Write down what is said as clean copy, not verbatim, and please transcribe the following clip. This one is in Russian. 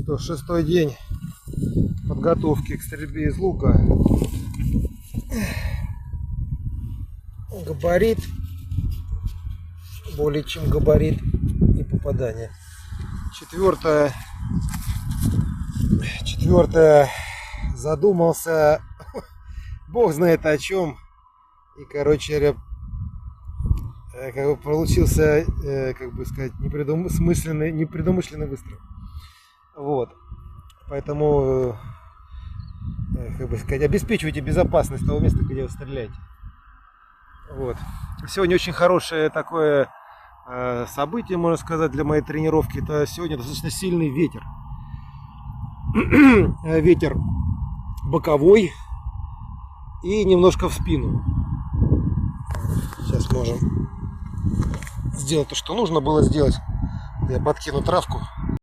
Что, шестой день подготовки к стрельбе из лука. Габарит, более чем габарит, и попадание. Четвертое, задумался, бог знает о чем, и, короче, как бы получился, как бы сказать, непредумышленный выстрел. Вот, поэтому, как бы сказать, обеспечивайте безопасность того места, где вы стреляете. Вот. Сегодня очень хорошее такое событие, можно сказать, для моей тренировки. Это сегодня достаточно сильный ветер. Ветер боковой и немножко в спину. Сейчас можем сделать то, что нужно было сделать. Я подкину травку.